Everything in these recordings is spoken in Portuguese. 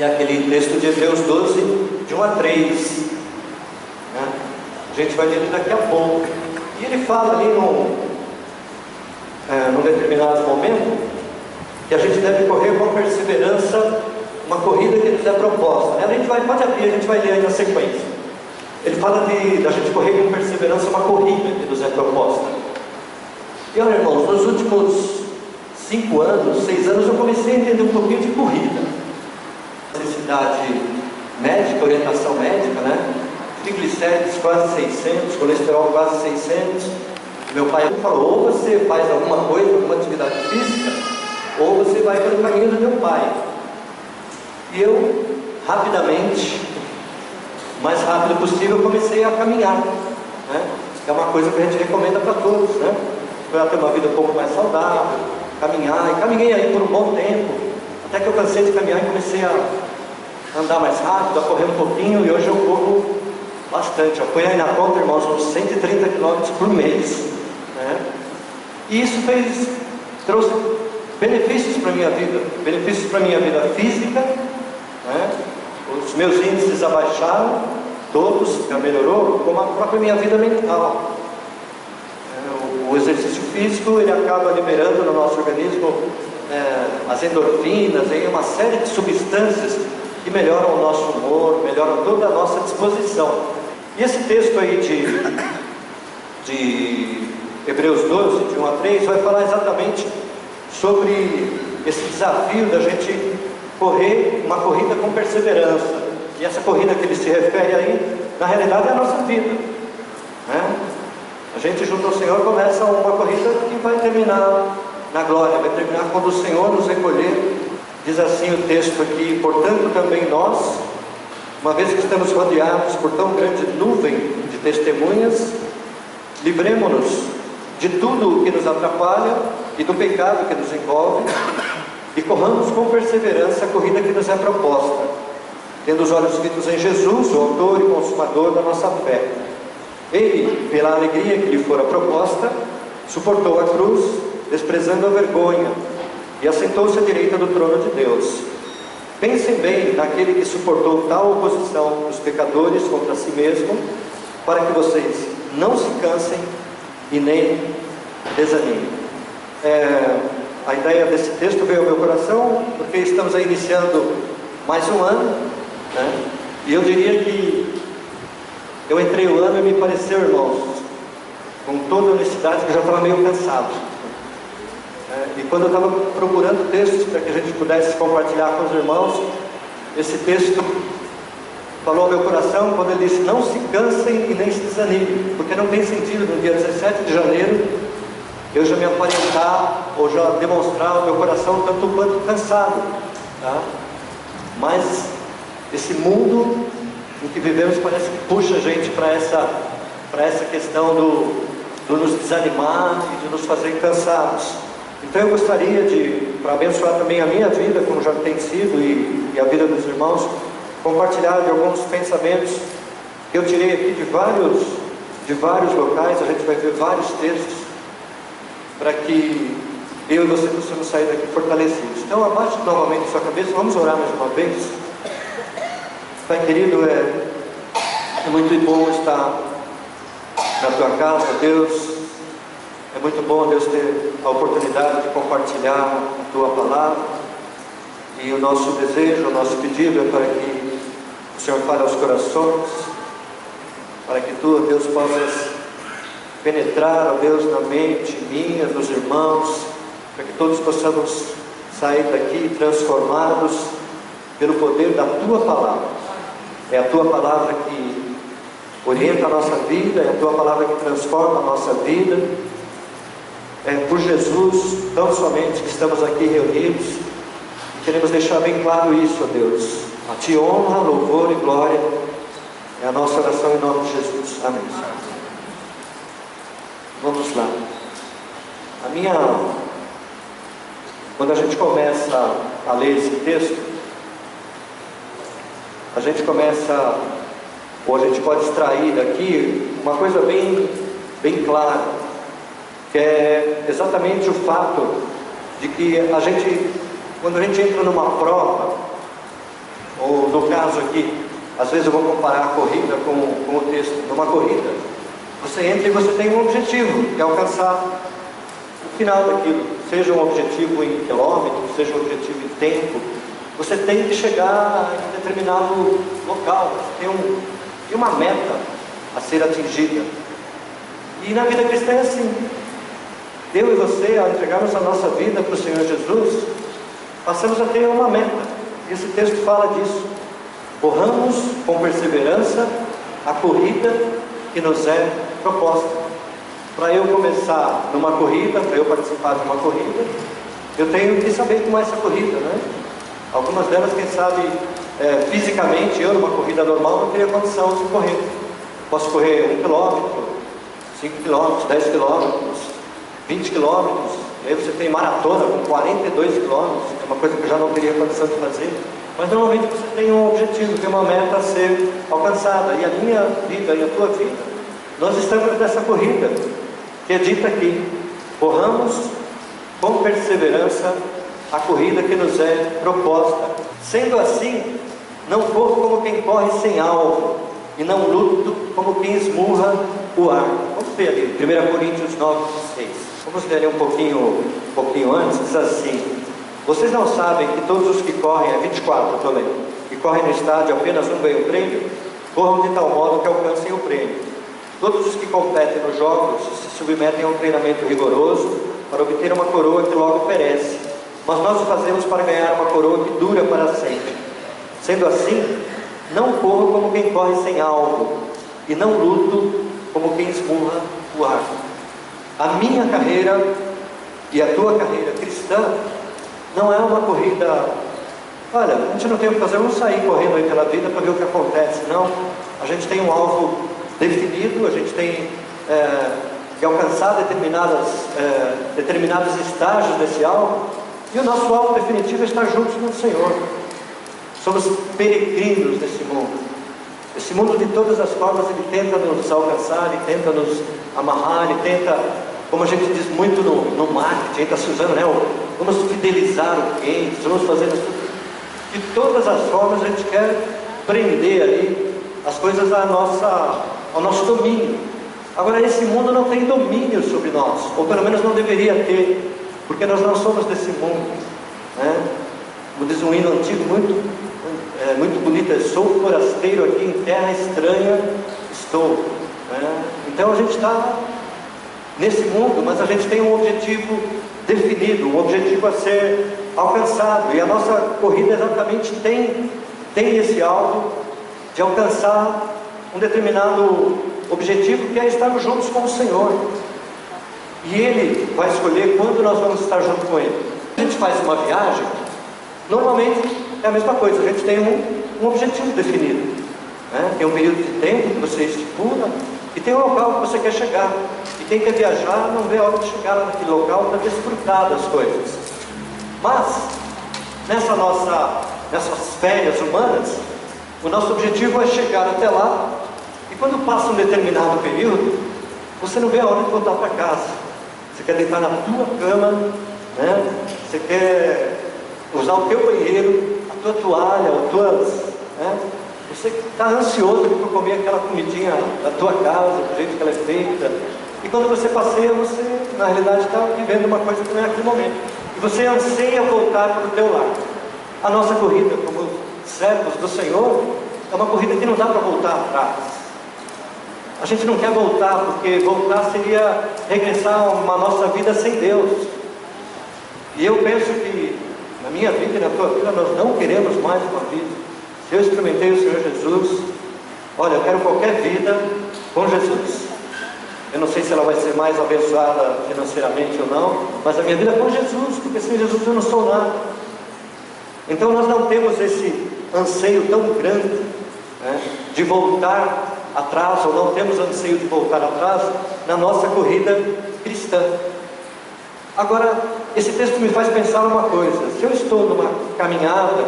é aquele texto de Hebreus 12, de 1 a 3, né? A gente vai ler ele daqui a pouco. E ele fala ali num determinado momento que a gente deve correr com perseverança uma corrida que nos é proposta, né? A gente pode abrir, a gente vai ler aí na sequência. Ele fala da gente correr com perseverança uma corrida que nos é proposta. E olha, irmãos, nos últimos 5 anos, 6 anos, eu comecei a entender um pouquinho de corrida. Necessidade médica, orientação médica, né? Triglicérides quase 600, colesterol quase 600. Meu pai falou: ou você faz alguma coisa, alguma atividade física, ou você vai para o caminho do meu pai. E eu, rapidamente, o mais rápido possível, comecei a caminhar, né? É uma coisa que a gente recomenda para todos, né? Para ter uma vida um pouco mais saudável, caminhar. E caminhei aí por um bom tempo, até que eu cansei de caminhar e comecei a andar mais rápido, a correr um pouquinho, e hoje eu corro bastante. Eu ponho aí na conta, irmãos, uns 130 km por mês, né? E isso trouxe benefícios para a minha vida, benefícios para a minha vida física, né? Os meus índices abaixaram, todos, já melhorou, como a própria minha vida mental. O exercício físico, ele acaba liberando no nosso organismo as endorfinas, e uma série de substâncias que melhoram o nosso humor, melhoram toda a nossa disposição. E esse texto aí de Hebreus 12, de 1 a 3, vai falar exatamente sobre esse desafio da gente correr uma corrida com perseverança. E essa corrida que ele se refere aí, na realidade, é a nossa vida, né? A gente, junto ao Senhor, começa uma corrida que vai terminar na glória, vai terminar quando o Senhor nos recolher. Diz assim o texto aqui: portanto também nós, uma vez que estamos rodeados por tão grande nuvem de testemunhas, livremo-nos de tudo o que nos atrapalha e do pecado que nos envolve, e corramos com perseverança a corrida que nos é proposta, tendo os olhos fitos em Jesus, o autor e consumador da nossa fé. Ele, pela alegria que lhe fora proposta, suportou a cruz, desprezando a vergonha, e assentou-se à direita do trono de Deus. Pensem bem naquele que suportou tal oposição dos pecadores contra si mesmo, para que vocês não se cansem e nem desanimem. A ideia desse texto veio ao meu coração, porque estamos aí iniciando mais um ano, né? E eu diria que eu entrei o ano e me pareceu, irmãos, com toda honestidade, que eu já estava meio cansado. E quando eu estava procurando textos para que a gente pudesse compartilhar com os irmãos, esse texto falou ao meu coração quando ele disse: não se cansem e nem se desanimem, porque não tem sentido no dia 17 de janeiro eu já me aparentar ou já demonstrar ao meu coração tanto quanto cansado, tá? Mas esse mundo em que vivemos parece que puxa a gente para essa questão do nos desanimar e de nos fazer cansados. Então eu gostaria para abençoar também a minha vida, como já tem sido, e a vida dos irmãos, compartilhar de alguns pensamentos que eu tirei aqui de vários locais. A gente vai ver vários textos para que eu e você possamos sair daqui fortalecidos. Então abaixe novamente sua cabeça, vamos orar mais uma vez. Pai querido, é muito bom estar na tua casa, Deus. É muito bom, Deus, ter a oportunidade de compartilhar a tua palavra. E o nosso desejo, o nosso pedido é para que o Senhor fale aos corações, para que tu, Deus, possas penetrar, ó Deus, na mente minha, dos irmãos, para que todos possamos sair daqui transformados pelo poder da tua palavra. É a tua palavra que orienta a nossa vida, é a tua palavra que transforma a nossa vida. É por Jesus, tão somente, que estamos aqui reunidos, e queremos deixar bem claro isso, ó Deus. A ti honra, louvor e glória, é a nossa oração em nome de Jesus. Amém. Vamos lá. Quando a gente começa a ler esse texto, a gente começa, ou a gente pode extrair daqui uma coisa bem clara, que é exatamente o fato de que quando a gente entra numa prova, Ou no caso aqui, às vezes eu vou comparar a corrida com o texto. Numa corrida, você entra e você tem um objetivo, que é alcançar o final daquilo. Seja um objetivo em quilômetros, seja um objetivo em tempo. Você tem que chegar em determinado local. Você tem uma meta a ser atingida. E na vida cristã é assim. Eu e você, ao entregarmos a nossa vida para o Senhor Jesus, passamos a ter uma meta. Esse texto fala disso. Corramos com perseverança a corrida que nos é proposta. Para eu começar numa corrida, para eu participar de uma corrida, eu tenho que saber como é essa corrida, né? Algumas delas, quem sabe, fisicamente, eu numa corrida normal não teria condição de correr. Posso correr 1 quilômetro, 5 quilômetros, 10 quilômetros, 20 quilômetros. E aí você tem maratona com 42 quilômetros, que é uma coisa que eu já não teria condição de fazer. Mas normalmente você tem um objetivo, tem uma meta a ser alcançada. E a minha vida e a tua vida, nós estamos nessa corrida, que é dita aqui: corramos com perseverança a corrida que nos é proposta. Sendo assim, não corro como quem corre sem alvo, e não luto como quem esmurra o ar. Vamos ver ali, 1 Coríntios 9, 6. Vamos ler ali um pouquinho antes, diz assim: vocês não sabem que todos os que correm, 24 também, que correm no estádio apenas um ganha o prêmio? Corram de tal modo que alcancem o prêmio. Todos os que competem nos jogos se submetem a um treinamento rigoroso para obter uma coroa que logo perece. Mas nós o fazemos para ganhar uma coroa que dura para sempre. Sendo assim, não corro como quem corre sem alvo, e não luto como quem esmurra o ar. A minha carreira e a tua carreira cristã não é uma corrida. Olha, a gente não tem o que fazer, vamos sair correndo aí pela vida para ver o que acontece. Não, a gente tem um alvo definido, a gente tem que alcançar determinados estágios desse alvo, e o nosso alvo definitivo é estar juntos com o Senhor. Somos peregrinos desse mundo. Esse mundo, de todas as formas, ele tenta nos alcançar, ele tenta nos amarrar, ele tenta, como a gente diz muito no marketing, está se usando, né? Vamos fidelizar o cliente, vamos fazer isso. De todas as formas, a gente quer prender ali as coisas ao nosso domínio. Agora, esse mundo não tem domínio sobre nós, ou pelo menos não deveria ter, porque nós não somos desse mundo, né? Como diz um hino antigo muito bonito: sou forasteiro aqui em terra estranha estou, né? Então a gente está nesse mundo, mas a gente tem um objetivo definido, um objetivo a ser alcançado, e a nossa corrida exatamente tem esse alvo de alcançar um determinado objetivo, que é estarmos juntos com o Senhor. E Ele vai escolher quando nós vamos estar junto com Ele. A gente faz uma viagem, normalmente é a mesma coisa, a gente tem um objetivo definido, né? Tem um período de tempo que você estipula, e tem um local que você quer chegar. E quem quer viajar não vê a hora de chegar lá naquele local para desfrutar das coisas. Mas, nessas férias humanas, o nosso objetivo é chegar até lá, e quando passa um determinado período, você não vê a hora de voltar para casa. Você quer deitar na tua cama, né? Você quer usar o teu banheiro, a tua toalha, né? Você está ansioso por comer aquela comidinha da tua casa, do jeito que ela é feita. E quando você passeia, você, na realidade, está vivendo uma coisa que não é aquele momento. E você anseia voltar para o teu lar. A nossa corrida, como servos do Senhor, é uma corrida que não dá para voltar atrás. A gente não quer voltar, porque voltar seria regressar a uma nossa vida sem Deus. E eu penso que na minha vida e na tua vida nós não queremos mais uma vida. Se eu experimentei o Senhor Jesus, olha, eu quero qualquer vida com Jesus. Eu não sei se ela vai ser mais abençoada financeiramente ou não, mas a minha vida é com Jesus, porque sem Jesus eu não sou nada. Então nós não temos esse anseio tão grande, né, de voltar atrás, ou não temos anseio de voltar atrás na nossa corrida cristã. Agora, esse texto me faz pensar uma coisa: se eu estou numa caminhada,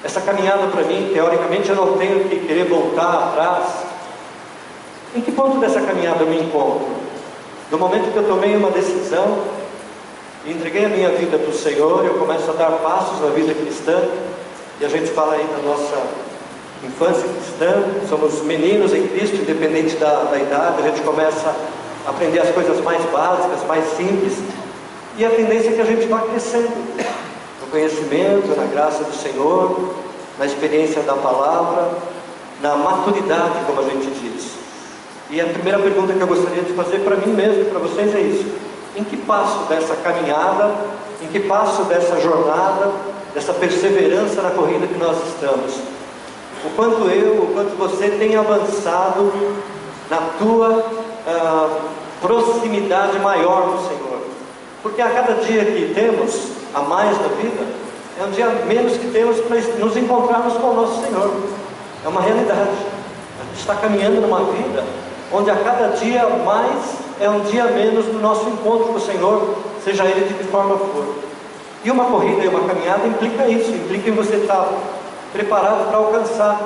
essa caminhada para mim, teoricamente, eu não tenho que querer voltar atrás. Em que ponto dessa caminhada eu me encontro? No momento que eu tomei uma decisão e entreguei a minha vida para o Senhor, eu começo a dar passos na vida cristã, e a gente fala aí da nossa infância cristã, somos meninos em Cristo, independente da idade, a gente começa a aprender as coisas mais básicas, mais simples, e a tendência é que a gente vá crescendo no conhecimento, na graça do Senhor, na experiência da palavra, na maturidade, como a gente diz. E a primeira pergunta que eu gostaria de fazer para mim mesmo, para vocês, é isso: em que passo dessa caminhada, em que passo dessa jornada, dessa perseverança na corrida que nós estamos? O quanto eu, o quanto você tem avançado na tua proximidade maior do Senhor? Porque a cada dia que temos a mais na vida, é um dia menos que temos para nos encontrarmos com o nosso Senhor. É uma realidade. A gente está caminhando numa vida onde a cada dia mais é um dia menos do nosso encontro com o Senhor, seja ele de que forma for. E uma corrida e uma caminhada implica isso, implica em você estar preparado para alcançar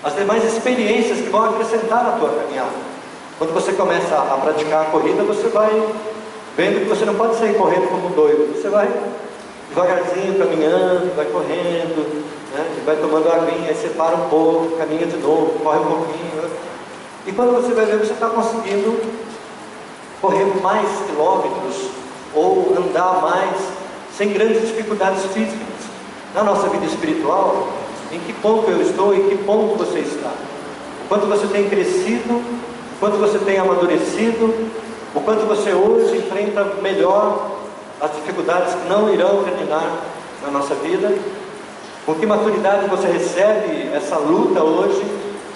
as demais experiências que vão acrescentar na tua caminhada. Quando você começa a praticar a corrida, você vai vendo que você não pode sair correndo como um doido. Você vai devagarzinho, caminhando, vai correndo, né? Vai tomando aguinha, aí você para um pouco, caminha de novo, corre um pouquinho. E quando você vai ver, você está conseguindo correr mais quilômetros ou andar mais sem grandes dificuldades físicas. Na nossa vida espiritual, em que ponto eu estou, em que ponto você está? O quanto você tem crescido, o quanto você tem amadurecido, o quanto você hoje enfrenta melhor as dificuldades que não irão terminar na nossa vida, com que maturidade você recebe essa luta hoje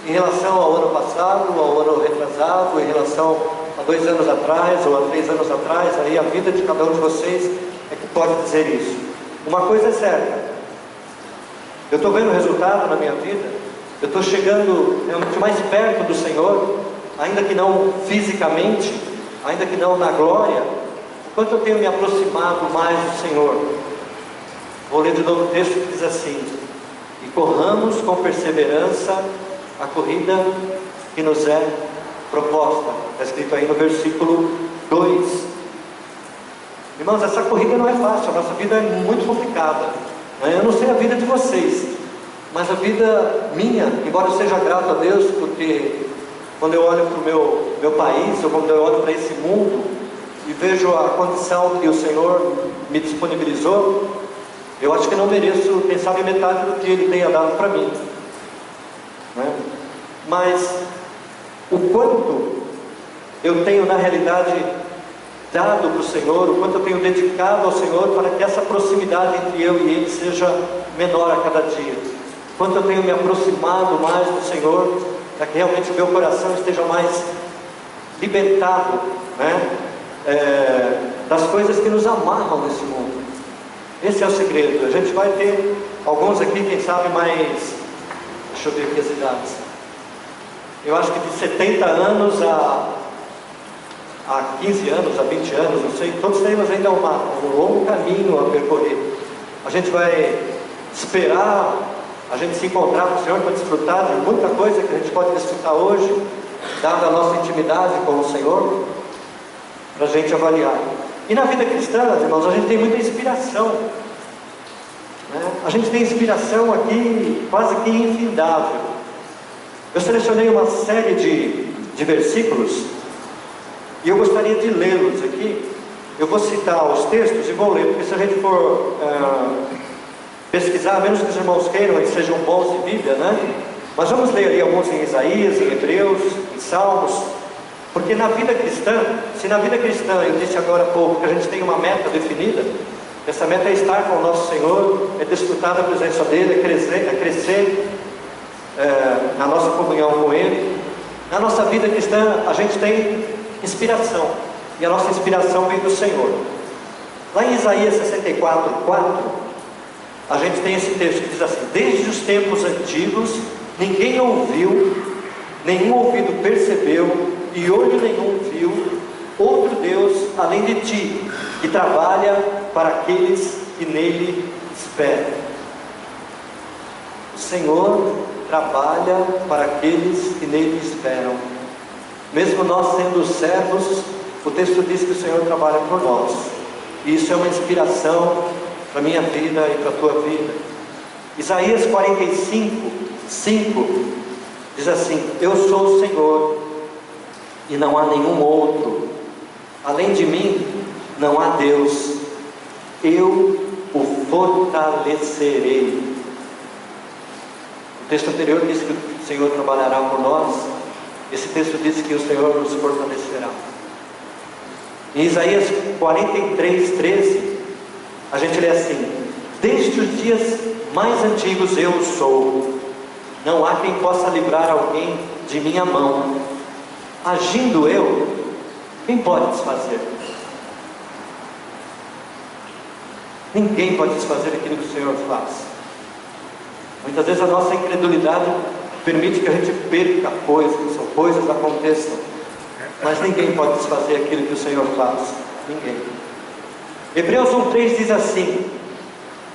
em relação ao ano passado, ao ano retrasado, em relação a 2 anos atrás ou a 3 anos atrás. Aí a vida de cada um de vocês é que pode dizer isso. Uma coisa é certa: eu estou vendo o resultado na minha vida, eu estou chegando realmente mais perto do Senhor, ainda que não fisicamente, ainda que não na glória, o quanto eu tenho me aproximado mais do Senhor. Vou ler de novo o texto que diz assim: e corramos com perseverança a corrida que nos é proposta. Está escrito aí no versículo 2. Irmãos, essa corrida não é fácil, a nossa vida é muito complicada, né? Eu não sei a vida de vocês, mas a vida minha, embora eu seja grato a Deus, porque quando eu olho para o meu país, ou quando eu olho para esse mundo e vejo a condição que o Senhor me disponibilizou, eu acho que não mereço, quem sabe, metade do que Ele tenha dado para mim, né? Mas o quanto eu tenho na realidade dado para o Senhor, o quanto eu tenho dedicado ao Senhor para que essa proximidade entre eu e Ele seja menor a cada dia, quanto eu tenho me aproximado mais do Senhor, para que realmente o meu coração esteja mais libertado, né? Das coisas que nos amarram nesse mundo. Esse é o segredo. A gente vai ter alguns aqui, quem sabe mais, deixa eu ver aqui as idades, eu acho que de 70 anos a 15 anos, a 20 anos, não sei, todos temos ainda um longo caminho a percorrer. A gente vai esperar a gente se encontrar com o Senhor para desfrutar de muita coisa que a gente pode desfrutar hoje, dada a nossa intimidade com o Senhor, para a gente avaliar. E na vida cristã, irmãos, a gente tem muita inspiração, né? A gente tem inspiração aqui quase que infindável. Eu selecionei uma série de versículos e eu gostaria de lê-los aqui. Eu vou citar os textos e vou ler, porque se a gente for pesquisar, a menos que os irmãos queiram e sejam bons de Bíblia, né? Mas vamos ler ali alguns em Isaías, em Hebreus, em Salmos, porque na vida cristã, se na vida cristã, eu disse agora há pouco que a gente tem uma meta definida, essa meta é estar com o nosso Senhor, é desfrutar da presença dEle, é crescer na nossa comunhão com Ele. Na nossa vida cristã, a gente tem inspiração, e a nossa inspiração vem do Senhor. Lá em Isaías 64:4, a gente tem esse texto que diz assim: desde os tempos antigos, ninguém ouviu, nenhum ouvido percebeu, e olho nenhum viu outro Deus além de ti, que trabalha para aqueles que nele esperam. O Senhor trabalha para aqueles que nele esperam. Mesmo nós sendo servos, o texto diz que o Senhor trabalha por nós. E isso é uma inspiração para a minha vida e para a tua vida. Isaías 45, 5 diz assim: eu sou o Senhor e não há nenhum outro, além de mim não há Deus, eu o fortalecerei. O texto anterior diz que o Senhor trabalhará por nós. Esse texto diz que o Senhor nos fortalecerá. Em Isaías 43, 13, a gente lê assim: desde os dias mais antigos eu sou, não há quem possa livrar alguém de minha mão. Agindo eu, quem pode desfazer? Ninguém pode desfazer aquilo que o Senhor faz. Muitas vezes a nossa incredulidade permite que a gente perca coisas, ou coisas aconteçam, mas ninguém pode desfazer aquilo que o Senhor faz. Ninguém. Hebreus 1,3 diz assim: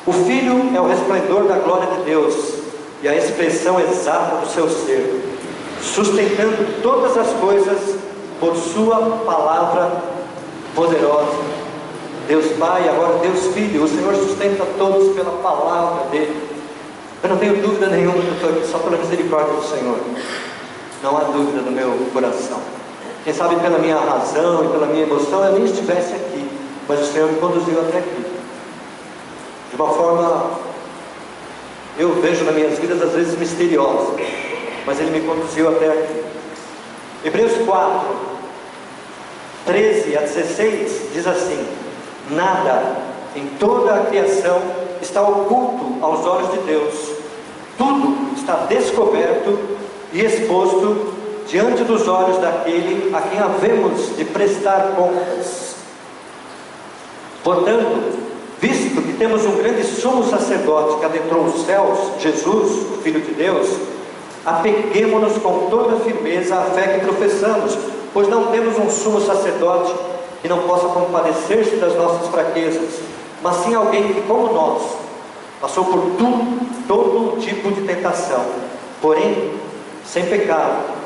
o Filho é o resplendor da glória de Deus e a expressão exata do seu ser, sustentando todas as coisas por sua palavra poderosa. Deus Pai, agora Deus Filho, o Senhor sustenta todos pela palavra dele. Eu não tenho dúvida nenhuma, eu estou aqui só pela misericórdia do Senhor. Não há dúvida no meu coração. Quem sabe pela minha razão e pela minha emoção eu nem estivesse aqui, mas o Senhor me conduziu até aqui. De uma forma, eu vejo nas minhas vidas às vezes misteriosa, mas Ele me conduziu até aqui. Hebreus 4, 13 a 16 diz assim: nada em toda a criação está oculto aos olhos de Deus, tudo está descoberto e exposto diante dos olhos daquele a quem havemos de prestar contas. Portanto, visto que temos um grande sumo sacerdote que adentrou os céus, Jesus, o Filho de Deus, apeguemo-nos com toda firmeza à fé que professamos, pois não temos um sumo sacerdote que não possa compadecer-se das nossas fraquezas, mas sim alguém que, como nós, passou por todo tipo de tentação, porém sem pecado.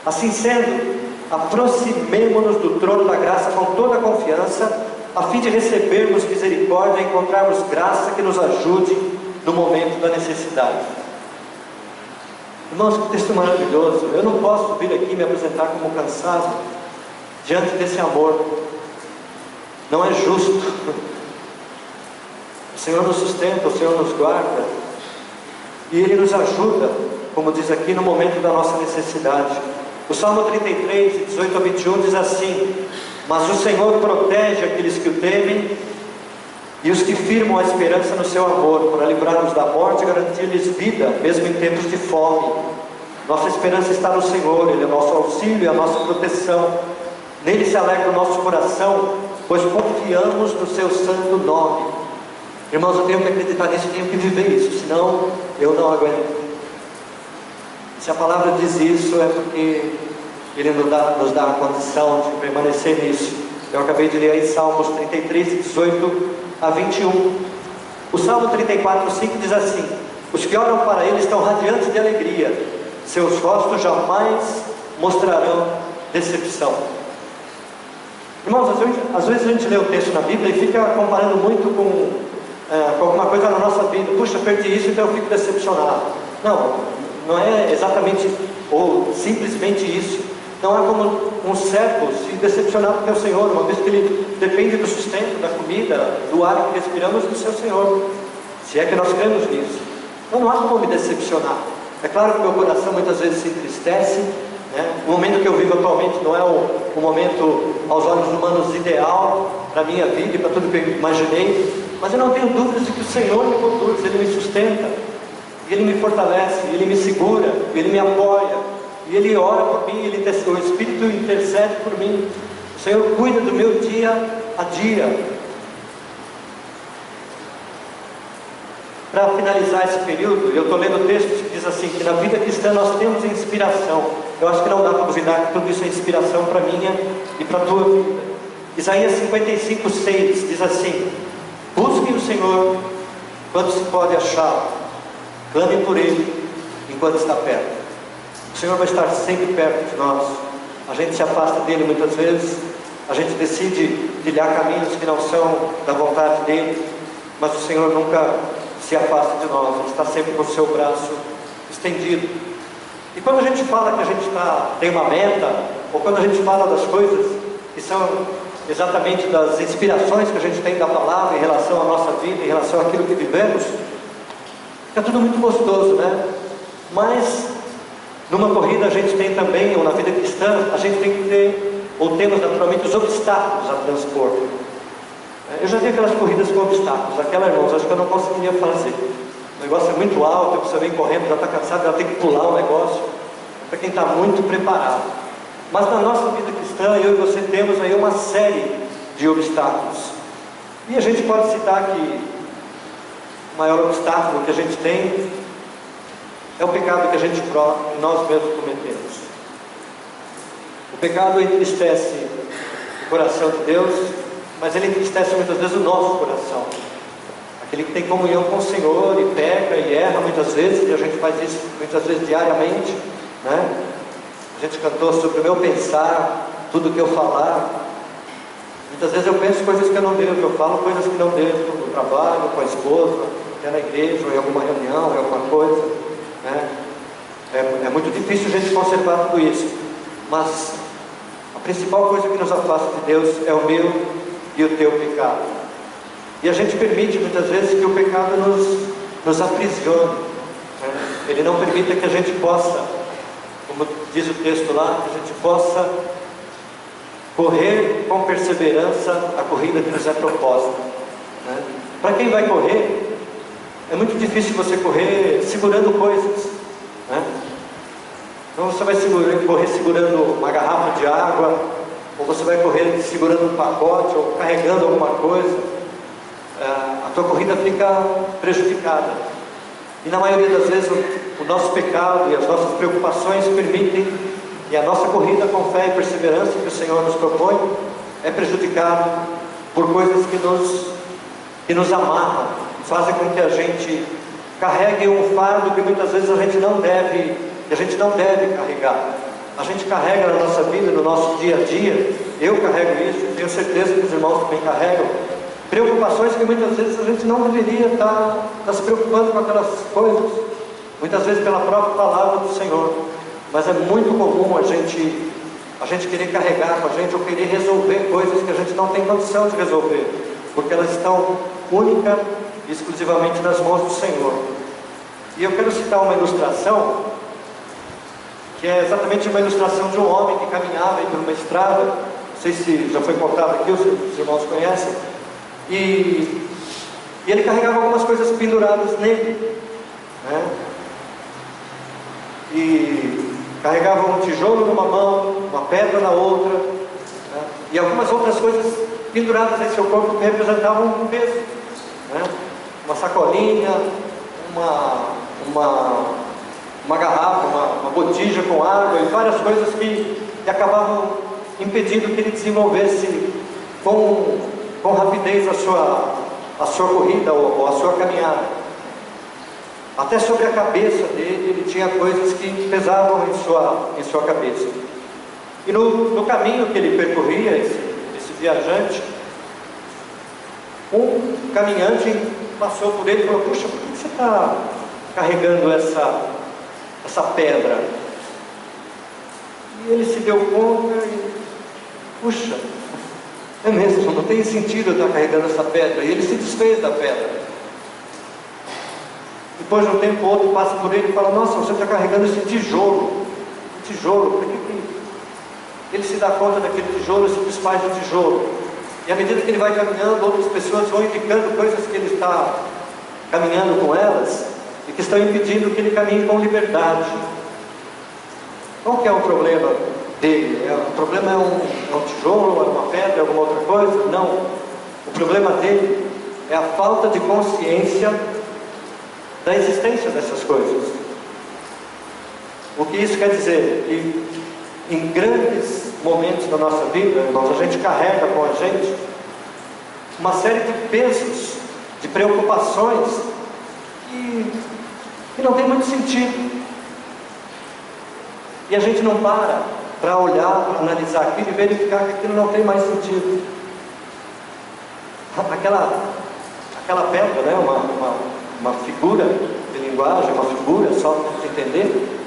Assim sendo, aproximemo-nos do trono da graça com toda a confiança, a fim de recebermos misericórdia e encontrarmos graça que nos ajude no momento da necessidade. Irmãos, que texto maravilhoso. Eu não posso vir aqui me apresentar como cansado diante desse amor. Não é justo. O Senhor nos sustenta, o Senhor nos guarda, e Ele nos ajuda, como diz aqui, no momento da nossa necessidade. O Salmo 33, 18 a 21 diz assim: mas o Senhor protege aqueles que o temem e os que firmam a esperança no seu amor, para livrar-nos da morte e garantir-lhes vida, mesmo em tempos de fome. Nossa esperança está no Senhor, Ele é nosso auxílio e a nossa proteção. Nele se alegra o nosso coração, pois confiamos no seu santo nome. Irmãos, eu tenho que acreditar nisso, eu tenho que viver isso, senão eu não aguento. Se a palavra diz isso, é porque Ele nos dá a condição de permanecer nisso. Eu acabei de ler aí Salmos 33, 18 a 21. O Salmo 34, 5 diz assim: os que oram para Ele estão radiantes de alegria, seus rostos jamais mostrarão decepção. Irmãos, às vezes a gente lê o texto na Bíblia e fica comparando muito com alguma coisa na nossa vida. Puxa, perdi isso, então eu fico decepcionado. Não é exatamente ou simplesmente isso. Não é como um servo se decepcionar porque é o Senhor, uma vez que ele depende do sustento, da comida, do ar que respiramos do seu Senhor, se é que nós cremos nisso. Então não há como me decepcionar. É claro que meu coração muitas vezes se entristece, né? O momento que eu vivo atualmente não é o momento aos olhos humanos ideal para a minha vida e para tudo que eu imaginei, mas eu não tenho dúvidas de que o Senhor me conduz, Ele me sustenta, Ele me fortalece, Ele me segura, Ele me apoia, e Ele ora por mim, o Espírito intercede por mim. O Senhor cuida do meu dia a dia. Para finalizar esse período, eu estou lendo textos que diz assim, que na vida cristã nós temos inspiração. Eu acho que não dá para duvidar que tudo isso é inspiração para a minha e para a tua vida. Isaías 55, 6 diz assim: busquem o Senhor quando se pode achá-lo, clame por Ele enquanto está perto. O Senhor vai estar sempre perto de nós. A gente se afasta dele muitas vezes, a gente decide trilhar caminhos que não são da vontade dele, mas o Senhor nunca se afasta de nós, Ele está sempre com o seu braço estendido. E quando a gente fala que a gente tem uma meta, ou quando a gente fala das coisas que são exatamente das inspirações que a gente tem da palavra em relação à nossa vida, em relação àquilo que vivemos, fica tudo muito gostoso, né? Mas numa corrida a gente tem também, ou na vida cristã, a gente tem que ter, ou temos naturalmente, os obstáculos a transpor. Eu já vi aquelas corridas com obstáculos, aquela, irmãos, acho que eu não conseguiria fazer. O negócio é muito alto, a pessoa vem correndo, já está cansada, ela tem que pular o negócio, para quem está muito preparado. Mas na nossa vida cristã, eu e você temos aí uma série de obstáculos. E a gente pode citar que o maior obstáculo que a gente tem é o pecado que a gente nós mesmos cometemos. O pecado entristece o coração de Deus, mas ele entristece muitas vezes o nosso coração. Aquele que tem comunhão com o Senhor e peca e erra muitas vezes, e a gente faz isso muitas vezes diariamente, né? A gente cantou sobre o meu pensar, tudo que eu falar. Muitas vezes eu penso coisas que eu não devo, eu falo coisas que não devo, no trabalho, com a esposa, até na igreja, ou em alguma reunião, em alguma coisa, né? É muito difícil a gente conservar tudo isso, mas a principal coisa que nos afasta de Deus é o meu e o teu pecado. E a gente permite muitas vezes que o pecado nos aprisione, né? Ele não permite que a gente possa, como diz o texto lá, que a gente possa correr com perseverança a corrida que nos é proposta, né? Para quem vai correr, é muito difícil você correr segurando coisas, né? Então você vai correr segurando uma garrafa de água, ou você vai correr segurando um pacote, ou carregando alguma coisa. A tua corrida fica prejudicada. E na maioria das vezes o nosso pecado e as nossas preocupações permitem que a nossa corrida com fé e perseverança que o Senhor nos propõe é prejudicada por coisas que nos amarram, fazem com que a gente carregue um fardo que muitas vezes a gente não deve carregar. A gente carrega na nossa vida, no nosso dia a dia, eu carrego isso, tenho certeza que os irmãos também carregam, preocupações que muitas vezes a gente não deveria estar se preocupando com aquelas coisas, muitas vezes pela própria palavra do Senhor. Mas é muito comum a gente querer carregar com a gente, ou querer resolver coisas que a gente não tem condição de resolver, porque elas estão única e exclusivamente nas mãos do Senhor. E eu quero citar uma ilustração, que é exatamente uma ilustração de um homem que caminhava por uma estrada, não sei se já foi contado aqui, os irmãos conhecem, e ele carregava algumas coisas penduradas nele, né? E carregava um tijolo numa mão, uma pedra na outra, né? E algumas outras coisas penduradas em seu corpo que representavam um peso, né? Uma sacolinha, uma garrafa, uma botija com água e várias coisas que acabavam impedindo que ele desenvolvesse com rapidez a sua corrida ou a sua caminhada. Até sobre a cabeça dele, ele tinha coisas que pesavam em sua cabeça. E no caminho que ele percorria, esse viajante, um caminhante passou por ele e falou: puxa, por que você está carregando essa pedra? E ele se deu conta e, puxa, é mesmo, não tem sentido eu estar carregando essa pedra. E ele se desfez da pedra. Depois de um tempo, outro passa por ele e fala: nossa, você está carregando esse tijolo. Por que ele se dá conta daquele tijolo e se desfaz do tijolo? E à medida que ele vai caminhando, outras pessoas vão indicando coisas que ele está caminhando com elas e que estão impedindo que ele caminhe com liberdade. Qual que é o problema dele? O problema é um tijolo, é uma pedra, é alguma outra coisa? Não. O problema dele é a falta de consciência da existência dessas coisas. O que isso quer dizer? Que em grandes momentos da nossa vida, irmãos, a gente carrega com a gente uma série de pesos, de preocupações que não tem muito sentido. E a gente não para para olhar, para analisar aquilo e verificar que aquilo não tem mais sentido. Aquela pedra, né? uma figura de linguagem, uma figura, só para você entender,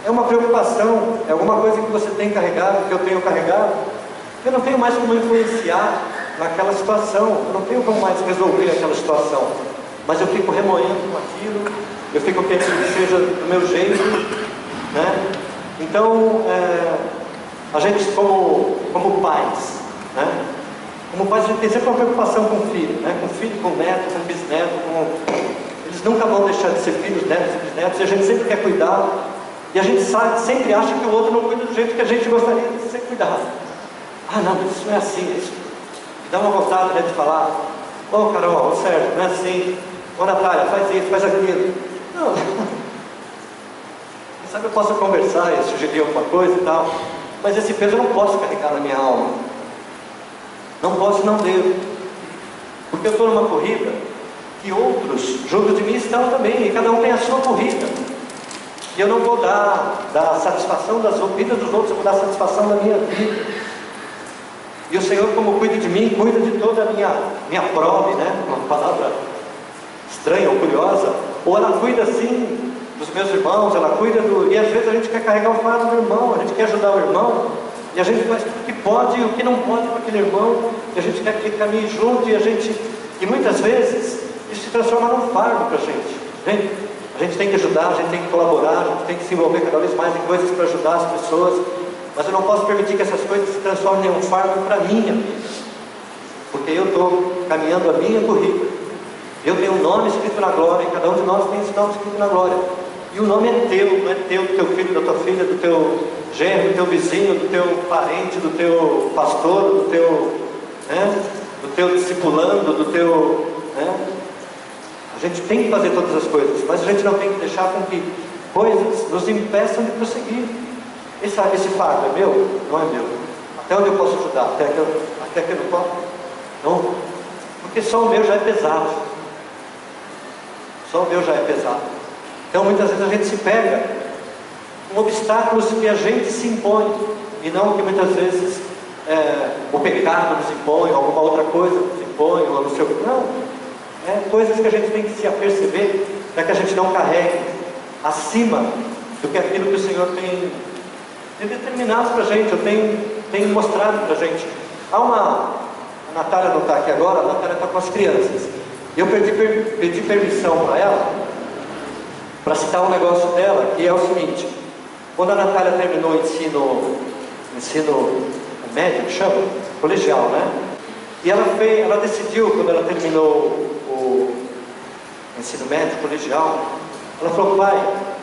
é uma preocupação, é alguma coisa que você tem carregado, que eu tenho carregado. Eu não tenho mais como influenciar naquela situação, eu não tenho como mais resolver aquela situação, mas eu fico remoendo com aquilo, eu fico querendo que seja do meu jeito, né? Então, a gente como pais, né? Como pais, a gente tem sempre uma preocupação com o filho, né? Com filho, com neto, com bisneto, eles nunca vão deixar de ser filhos, netos e bisnetos, e a gente sempre quer cuidar, e a gente sempre acha que o outro não cuida do jeito que a gente gostaria de ser cuidado. Ah, não, mas isso não é assim, isso me dá uma vontade, né, de falar: ô Carol, ô Sérgio, não é assim, ô Natália, faz isso, faz aquilo. Não, quem sabe eu posso conversar e sugerir alguma coisa e tal, mas esse peso eu não posso carregar na minha alma. Não posso, não devo, porque eu estou numa corrida que outros junto de mim estão também, e cada um tem a sua corrida, e eu não vou dar satisfação das vidas dos outros, eu vou dar satisfação da minha vida. E o Senhor, como cuida de mim, cuida de toda a minha prole, né? Uma palavra estranha ou curiosa, ou ela cuida assim dos meus irmãos, ela cuida e às vezes a gente quer carregar o fardo do irmão, a gente quer ajudar o irmão, e a gente faz o que pode e o que não pode para aquele irmão, e a gente quer que ele caminhe junto, e muitas vezes isso se transforma num fardo para a gente. A gente tem que ajudar, a gente tem que colaborar, a gente tem que se envolver cada vez mais em coisas para ajudar as pessoas, mas eu não posso permitir que essas coisas se transformem em um fardo para a minha vida, porque eu estou caminhando a minha corrida, eu tenho um nome escrito na glória, e cada um de nós tem esse nome escrito na glória, e o nome é teu, não é teu, do teu filho, da tua filha, do teu genro, do teu vizinho, do teu parente, do teu pastor, do teu discipulando, do teu... A gente tem que fazer todas as coisas, mas a gente não tem que deixar com que coisas nos impeçam de prosseguir. Esse fardo é meu? Não é meu. Até onde eu posso ajudar? Até que eu não posso? Não. Porque só o meu já é pesado. Só o meu já é pesado. Então muitas vezes a gente se pega com obstáculos que a gente se impõe, e não que muitas vezes o pecado nos impõe, ou alguma outra coisa nos impõe, ou não sei o que. Não. Coisas que a gente tem que se aperceber, para que a gente não carregue acima do que aquilo que o Senhor tem determinado para a gente, eu tenho mostrado para a gente. A Natália não está aqui agora, a Natália está com as crianças. Eu pedi permissão para ela, para citar um negócio dela, que é o seguinte: quando a Natália terminou o ensino médio, que chama? Colegial, né? E ela decidiu, quando ela terminou o ensino médio, colegial, ela falou: pai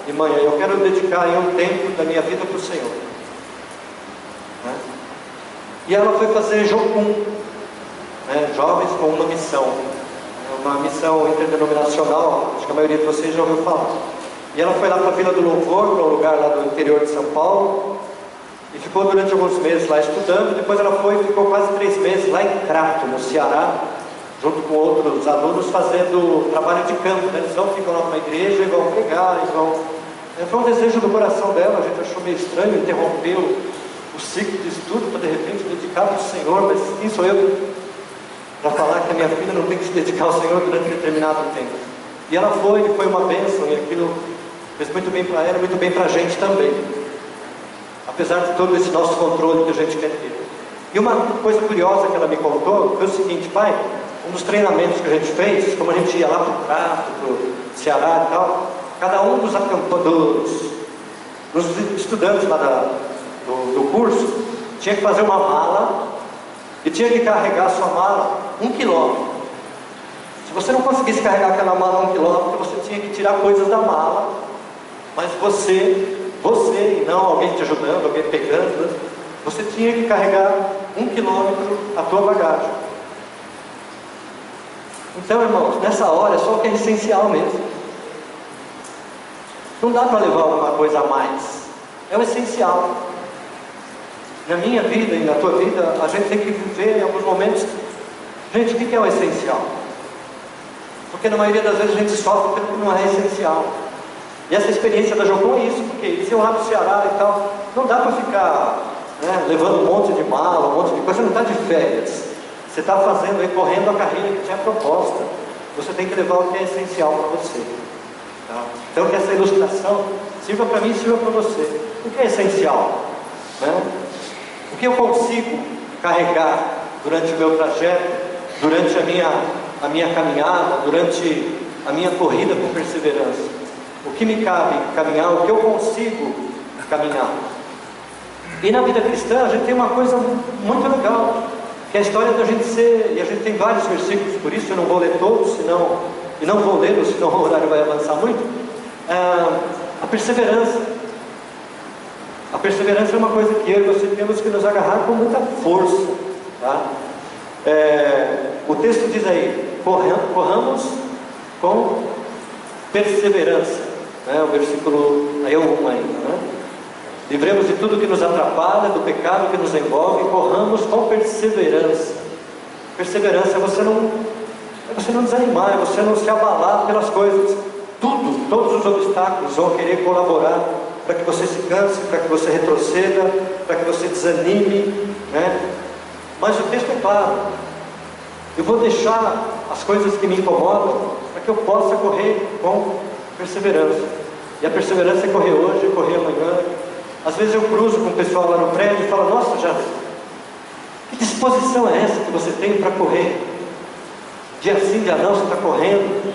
e mãe, eu quero dedicar um tempo da minha vida para o Senhor. Né? E ela foi fazer Jocum, jovens com uma missão interdenominacional, acho que a maioria de vocês já ouviu falar. E ela foi lá para a Vila do Louvor, para um lugar lá do interior de São Paulo, e ficou durante alguns meses lá estudando. Depois ela ficou quase 3 meses lá em Crato, no Ceará, junto com outros alunos, fazendo trabalho de campo, né? Eles ficam lá numa igreja e vão pregar, foi um desejo do coração dela. A gente achou meio estranho interromper o ciclo de estudo para de repente dedicar ao Senhor, mas quem sou eu para falar que a minha filha não tem que se dedicar ao Senhor durante determinado tempo? E ela foi uma bênção, e aquilo fez muito bem para ela, muito bem para a gente também, apesar de todo esse nosso controle que a gente quer ter. E uma coisa curiosa que ela me contou foi o seguinte: pai, um dos treinamentos que a gente fez, como a gente ia lá para o Crato, para o Ceará e tal, cada um dos estudantes lá do curso tinha que fazer uma mala e tinha que carregar a sua mala 1 quilômetro. Se você não conseguisse carregar aquela mala 1 quilômetro, você tinha que tirar coisas da mala, mas você, e não alguém te ajudando, alguém pegando, você tinha que carregar 1 quilômetro a tua bagagem. Então, irmãos, nessa hora é só o que é essencial mesmo. Não dá para levar alguma coisa a mais, é o essencial. Na minha vida e na tua vida, a gente tem que viver em alguns momentos. Gente, o que é o essencial? Porque na maioria das vezes a gente sofre pelo que não é essencial. E essa experiência da Jocum é isso, porque eles iam lá para o Ceará e tal, não dá para ficar, né, levando um monte de mala, um monte de coisa, você não está de férias, você está fazendo, correndo a carreira que tinha proposta, você tem que levar o que é essencial para você. Tá? Então que essa ilustração sirva para mim e sirva para você. O que é essencial? Né? O que eu consigo carregar durante o meu trajeto, durante a minha caminhada, durante a minha corrida com perseverança? O que me cabe caminhar, o que eu consigo caminhar? E na vida cristã a gente tem uma coisa muito legal, que é a história da gente ser, e a gente tem vários versículos, por isso eu não vou ler todos, e não vou lê-los, senão o horário vai avançar muito. A perseverança. A perseverança é uma coisa que eu e você temos que nos agarrar com muita força. Tá? O texto diz aí, corramos com perseverança. O versículo, aí é o 1 ainda, né? Livremos de tudo que nos atrapalha, do pecado que nos envolve, corramos com perseverança. Perseverança é você não desanimar, é você não se abalar pelas coisas. Todos os obstáculos vão querer colaborar para que você se canse, para que você retroceda, para que você desanime, né? Mas o texto é claro. Eu vou deixar as coisas que me incomodam para que eu possa correr com perseverança. E a perseverança é correr hoje, é correr amanhã. Às vezes eu cruzo com o pessoal lá no prédio e falo, nossa, já, que disposição é essa que você tem para correr? Dia sim, dia não, você está correndo.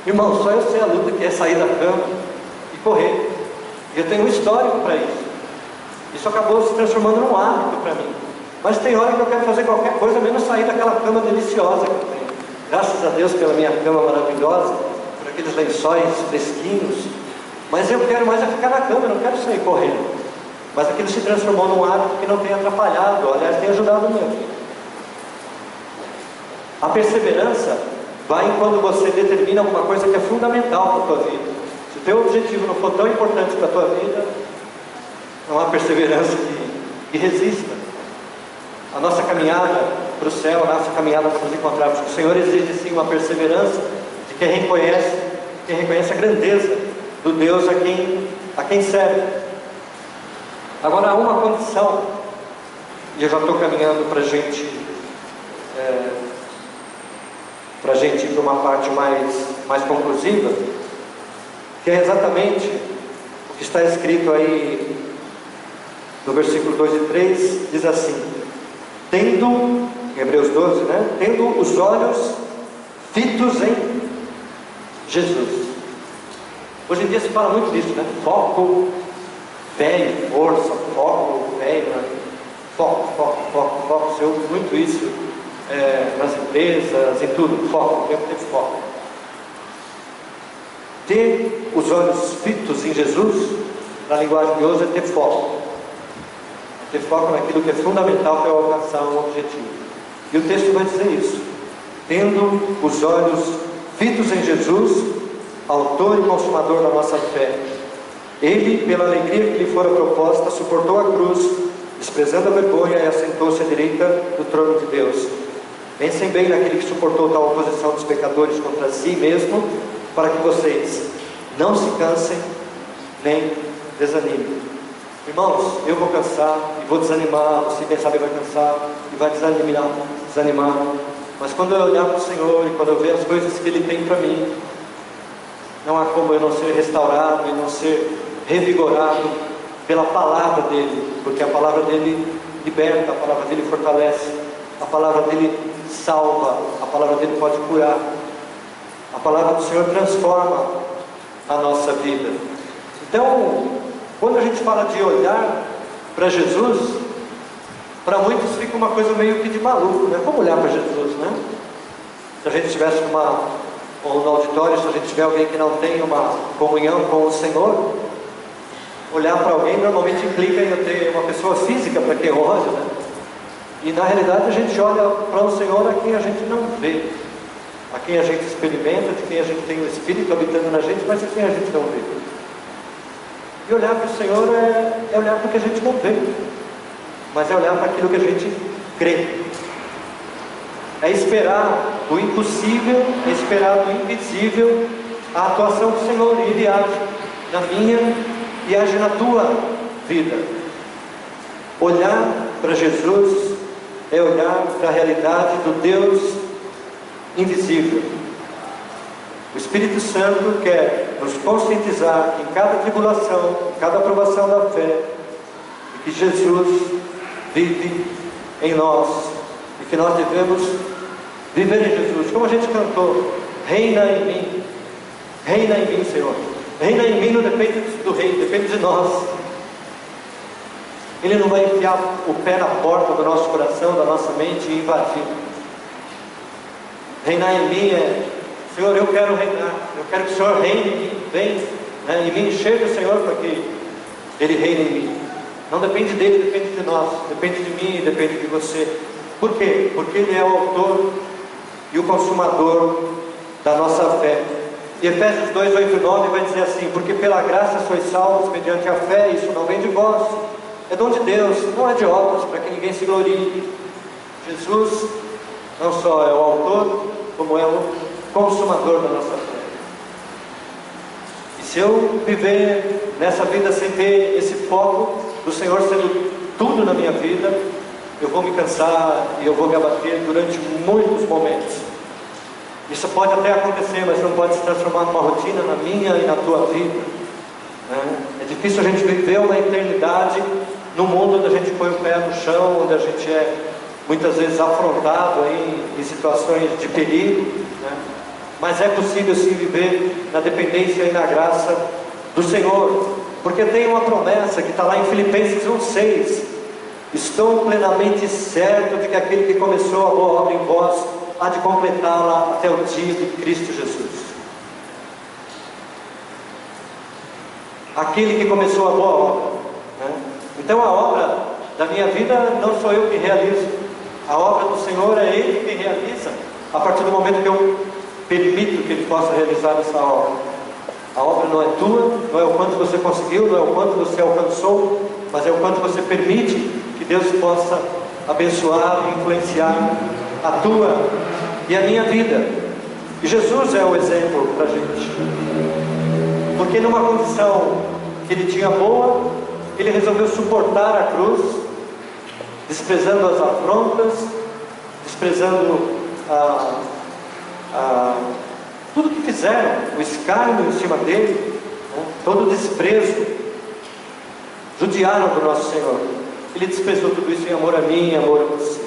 Irmão, só eu sei a luta que é sair da cama e correr. E eu tenho um histórico para isso. Isso acabou se transformando num hábito para mim. Mas tem hora que eu quero fazer qualquer coisa, menos sair daquela cama deliciosa que eu tenho. Graças a Deus pela minha cama maravilhosa, por aqueles lençóis fresquinhos. Mas eu quero mais é ficar na cama, eu não quero sair correndo. Mas aquilo se transformou num hábito que não tem atrapalhado, aliás, tem ajudado mesmo. A perseverança vai quando você determina alguma coisa que é fundamental para a tua vida. Se o teu objetivo não for tão importante para a tua vida, não há perseverança que resista. A nossa caminhada para o céu, a nossa caminhada para nos encontrarmos com o Senhor exige sim uma perseverança de quem reconhece a grandeza do Deus a quem serve. Agora há uma condição, e eu já estou caminhando para a gente ir para uma parte mais conclusiva, que é exatamente o que está escrito aí no versículo 2 e 3, diz assim: tendo, em Hebreus 12, né? Tendo os olhos fitos em Jesus. Hoje em dia se fala muito disso, né? Foco, fé e força, foco, fé, né? Foco. Você ouve muito isso nas empresas, em tudo. Foco, o tempo ter foco. Ter os olhos fitos em Jesus, na linguagem de hoje, é ter foco. Ter foco naquilo que é fundamental para eu alcançar um objetivo. E o texto vai dizer isso. Tendo os olhos fitos em Jesus, autor e consumador da nossa fé. Ele, pela alegria que lhe fora proposta, suportou a cruz, desprezando a vergonha, e assentou-se à direita do trono de Deus. Pensem bem naquele que suportou tal oposição dos pecadores contra si mesmo, para que vocês não se cansem nem desanimem. Irmãos, eu vou cansar e vou desanimar, você quem sabe vai cansar e vai desanimar. Mas quando eu olhar para o Senhor e quando eu ver as coisas que Ele tem para mim, não há como eu não ser restaurado e não ser revigorado pela palavra dEle, porque a palavra dEle liberta, a palavra dEle fortalece, a palavra dEle salva, a palavra dEle pode curar. A palavra do Senhor transforma a nossa vida. Então, quando a gente fala de olhar para Jesus, para muitos fica uma coisa meio que de maluco, né? Como olhar para Jesus, né? Se a gente estivesse ou no auditório, se a gente tiver alguém que não tem uma comunhão com o Senhor, olhar para alguém normalmente implica em eu ter uma pessoa física para quem eu olho, né? E na realidade a gente olha para o Senhor a quem a gente não vê, a quem a gente experimenta, de quem a gente tem o Espírito habitando na gente, mas de quem a gente não vê. E olhar para o Senhor é olhar para o que a gente não vê, mas é olhar para aquilo que a gente crê. É esperar o impossível, é esperar o invisível, a atuação do Senhor, e Ele age. na minha e age na tua vida. Olhar para Jesus é olhar para a realidade do Deus invisível. O Espírito Santo quer nos conscientizar que em cada tribulação, em cada provação da fé, que Jesus vive em nós e que nós devemos viver em Jesus. Como a gente cantou, reina em mim, Senhor. Reina em mim não depende do rei, depende de nós. Ele não vai enfiar o pé na porta do nosso coração, da nossa mente e invadir. Reinar em mim é: Senhor, eu quero reinar, eu quero que o Senhor reine em mim, vem em mim, enxerga o Senhor para que Ele reine em mim. Não depende dele, depende de nós, depende de mim e depende de você. Por quê? Porque Ele é o autor e o consumador da nossa fé. E Efésios 2, 8 e 9 vai dizer assim: porque pela graça sois salvos mediante a fé, isso não vem de vós, é dom de Deus, não é de obras, para que ninguém se glorie. Jesus não só é o autor, como é o consumador da nossa fé. E se eu viver nessa vida sem ter esse foco do Senhor sendo tudo na minha vida, eu vou me cansar e eu vou me abater durante muitos momentos. Isso pode até acontecer, mas não pode se transformar numa rotina na minha e na tua vida, né? É difícil a gente viver uma eternidade num mundo onde a gente põe o pé no chão, onde a gente é muitas vezes afrontado aí em situações de perigo, né? Mas é possível sim viver na dependência e na graça do Senhor, porque tem uma promessa que está lá em Filipenses 1,6: estou plenamente certo de que aquele que começou a boa obra em vós há de completá-la até o dia de Cristo Jesus. Aquele que começou a boa obra, né? Então a obra da minha vida não sou eu que realizo, a obra do Senhor é Ele que realiza, a partir do momento que eu permito que Ele possa realizar essa obra. A obra não é tua, não é o quanto você conseguiu, não é o quanto você alcançou, mas é o quanto você permite que Deus possa abençoar e influenciar a tua e a minha vida. E Jesus é o exemplo para a gente, porque numa condição que Ele tinha boa, Ele resolveu suportar a cruz, desprezando as afrontas, desprezando tudo que fizeram, o escárnio em cima dele, né? Todo o desprezo, judiaram do nosso Senhor. Ele desprezou tudo isso em amor a mim, em amor a você.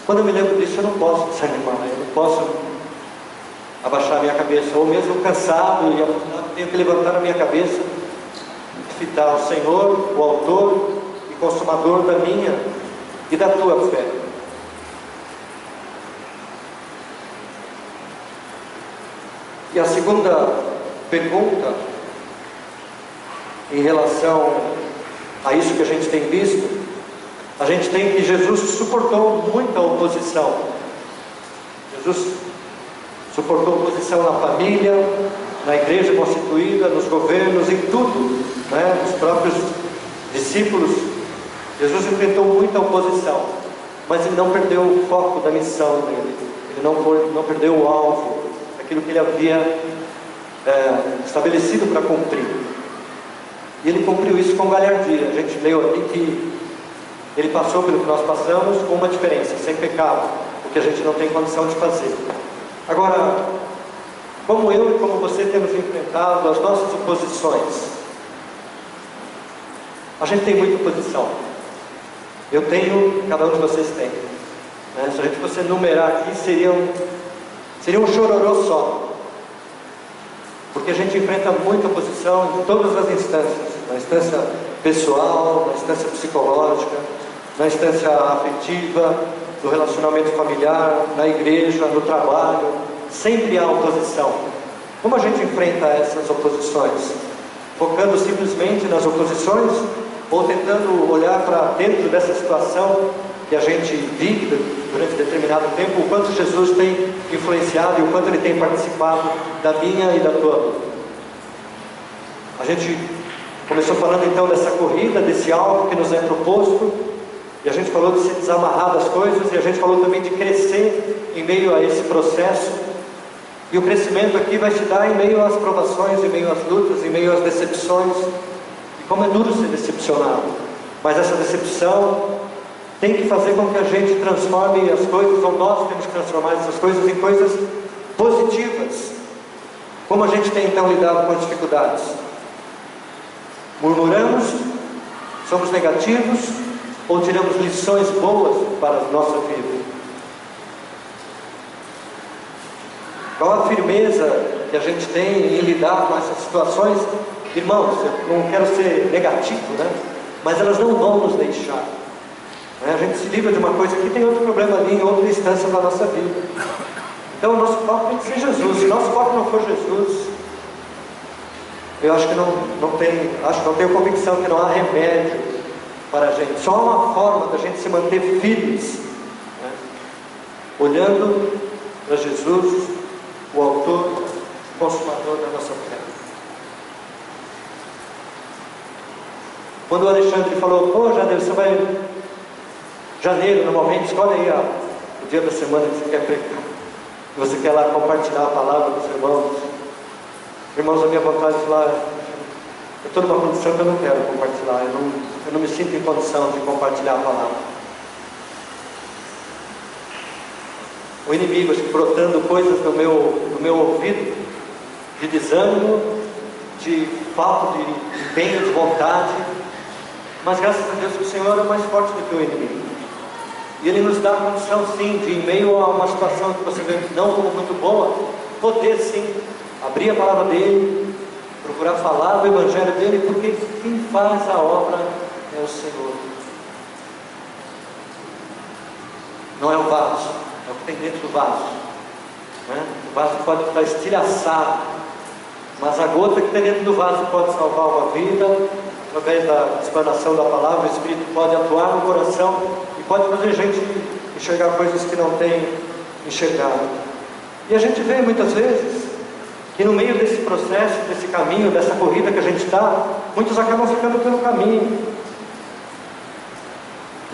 Quando eu me lembro disso, eu não posso desanimar, eu não posso abaixar a minha cabeça, ou mesmo cansado, e eu tenho que levantar a minha cabeça e fitar o Senhor, o autor e consumador da minha e da tua fé. E a segunda pergunta, em relação a isso que a gente tem visto, a gente tem que Jesus suportou muita oposição. Jesus suportou oposição na família, na igreja constituída, nos governos, em tudo, né? Os próprios discípulos. Jesus enfrentou muita oposição, mas ele não perdeu o foco da missão dele. Ele não perdeu o alvo, aquilo que ele havia estabelecido para cumprir. E ele cumpriu isso com galhardia. A gente leu aqui que ele passou pelo que nós passamos com uma diferença: sem pecado, o que a gente não tem condição de fazer. Agora, como eu e como você temos enfrentado as nossas oposições? A gente tem muita oposição. Eu tenho, cada um de vocês tem, né? Se a gente fosse numerar aqui, seria um chororô só, porque a gente enfrenta muita oposição em todas as instâncias, na instância pessoal, na instância psicológica, na instância afetiva, no relacionamento familiar, na igreja, no trabalho. Sempre há oposição. Como a gente enfrenta essas oposições? Focando simplesmente nas oposições, ou tentando olhar para dentro dessa situação que a gente vive durante determinado tempo, o quanto Jesus tem influenciado e o quanto Ele tem participado da minha e da tua vida. A gente começou falando então dessa corrida, desse alvo que nos é proposto, e a gente falou de se desamarrar das coisas, e a gente falou também de crescer em meio a esse processo. E o crescimento aqui vai se dar em meio às provações, em meio às lutas, em meio às decepções. E como é duro ser decepcionado. Mas essa decepção tem que fazer com que a gente transforme as coisas, ou nós temos que transformar essas coisas em coisas positivas. Como a gente tem então lidado com as dificuldades? Murmuramos? Somos negativos? Ou tiramos lições boas para a nossa vida? Qual a firmeza que a gente tem em lidar com essas situações? Irmãos, eu não quero ser negativo, né? Mas elas não vão nos deixar. A gente se livra de uma coisa que tem outro problema ali em outra instância da nossa vida. Então o nosso foco tem que ser Jesus. Se o nosso foco não for Jesus, eu acho que não tenho convicção que não há remédio para a gente. Só há uma forma da gente se manter firmes, né? Olhando para Jesus, o autor, o consumador da nossa fé. Quando o Alexandre falou, pô, Janeiro, você vai... Janeiro, normalmente, escolhe aí o dia da semana que você quer pregar. Que você quer lá compartilhar a palavra dos irmãos. Irmãos, a minha vontade de falar, eu estou numa condição que eu não quero compartilhar. Eu não me sinto em condição de compartilhar a palavra. O inimigo brotando coisas no meu ouvido, de desânimo, de falta de empenho, de vontade. Mas graças a Deus que o Senhor é mais forte do que o inimigo. E Ele nos dá a condição sim, de em meio a uma situação que você vê não como muito boa, poder sim abrir a palavra dEle, procurar falar do Evangelho dEle, porque quem faz a obra é o Senhor. Não é o vaso, é o que tem dentro do vaso, né? O vaso pode estar estilhaçado, mas a gota que tem dentro do vaso pode salvar uma vida. Através da explanação da palavra, o Espírito pode atuar no coração e pode fazer a gente enxergar coisas que não tem enxergado. E a gente vê muitas vezes que no meio desse processo, desse caminho, dessa corrida que a gente está, muitos acabam ficando pelo caminho,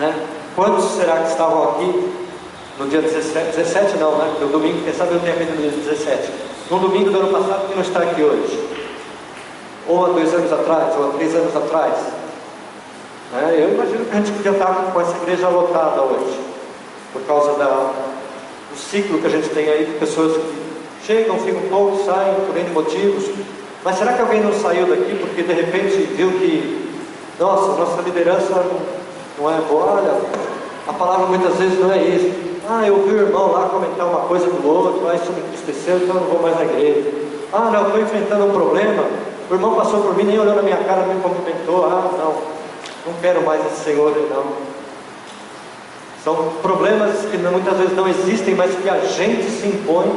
né? Quantos será que estavam aqui no dia 17 não, né? No domingo, quem sabe eu tenha vindo no dia 17. No domingo do ano passado, que não está aqui hoje. Ou há 2 anos atrás, ou há 3 anos atrás. Eu imagino que a gente podia estar com essa igreja lotada hoje, por causa do ciclo que a gente tem aí de pessoas que chegam, ficam um pouco, saem por N motivos. Mas será que alguém não saiu daqui porque de repente viu que, nossa liderança não é boa? Olha, a palavra muitas vezes não é isso. Eu vi o irmão lá comentar uma coisa do outro, isso me entristeceu, então eu não vou mais na igreja. Eu estou enfrentando um problema. O irmão passou por mim, nem olhou na minha cara, me cumprimentou. Não quero mais esse Senhor, não. São problemas que muitas vezes não existem, mas que a gente se impõe,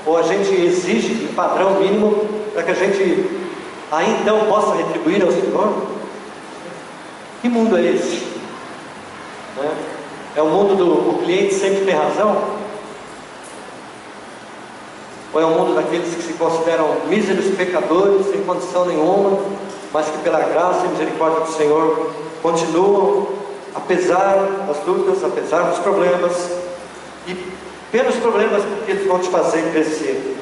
ou a gente exige de padrão mínimo, para que a gente aí então possa retribuir ao Senhor. Que mundo é esse? É o mundo do cliente sempre tem razão? Ou é o mundo daqueles que se consideram míseros pecadores, sem condição nenhuma, mas que pela graça e misericórdia do Senhor continuam, apesar das lutas, apesar dos problemas, e pelos problemas porque eles vão te fazer crescer.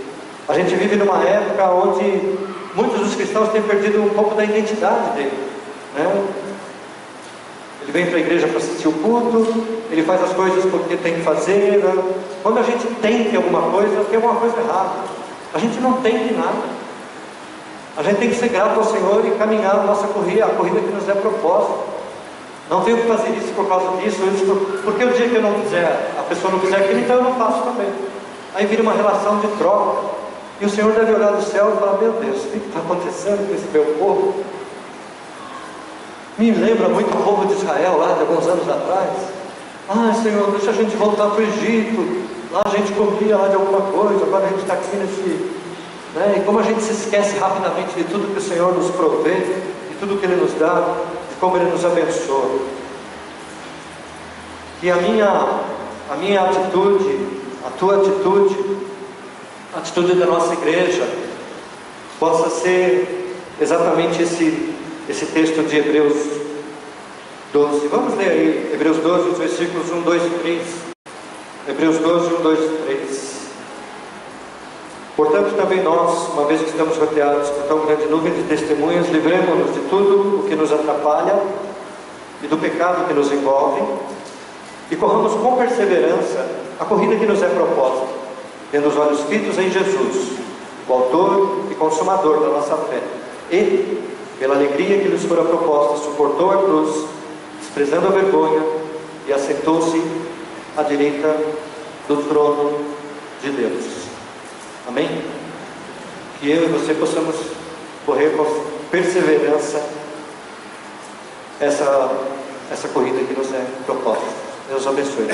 A gente vive numa época onde muitos dos cristãos têm perdido um pouco da identidade dele, né? Ele vem para a igreja para assistir o culto, ele faz as coisas porque tem que fazer, né? Quando a gente tenta alguma coisa, tem alguma coisa errada. A gente não tenta nada. A gente tem que ser grato ao Senhor e caminhar a nossa corrida, a corrida que nos é proposta. Não tenho que fazer isso por causa disso, porque o dia que eu não quiser, a pessoa não quiser aquilo, então eu não faço também. Aí vira uma relação de troca. E o Senhor deve olhar do céu e falar, meu Deus, o que está acontecendo com esse meu povo? Me lembra muito o povo de Israel lá de alguns anos atrás. Senhor, deixa a gente voltar para o Egito. Lá a gente comia lá de alguma coisa, agora a gente está aqui nesse... E como a gente se esquece rapidamente de tudo que o Senhor nos provê, de tudo que Ele nos dá, de como Ele nos abençoa. Que a minha atitude, a tua atitude, a atitude da nossa igreja, possa ser exatamente esse texto de Hebreus 12. Vamos ler aí, Hebreus 12, os versículos 1, 2 e 3. Hebreus 12, 1, 2 e 3. Portanto, também nós, uma vez que estamos rodeados por tão grande nuvem de testemunhas, livremos-nos de tudo o que nos atrapalha e do pecado que nos envolve, e corramos com perseverança a corrida que nos é proposta, tendo os olhos fitos em Jesus, o autor e consumador da nossa fé. Ele, pela alegria que lhes fora proposta, suportou a cruz, desprezando a vergonha, e assentou-se à direita do trono de Deus. Amém? Que eu e você possamos correr com perseverança essa corrida que nos é proposta. Deus abençoe.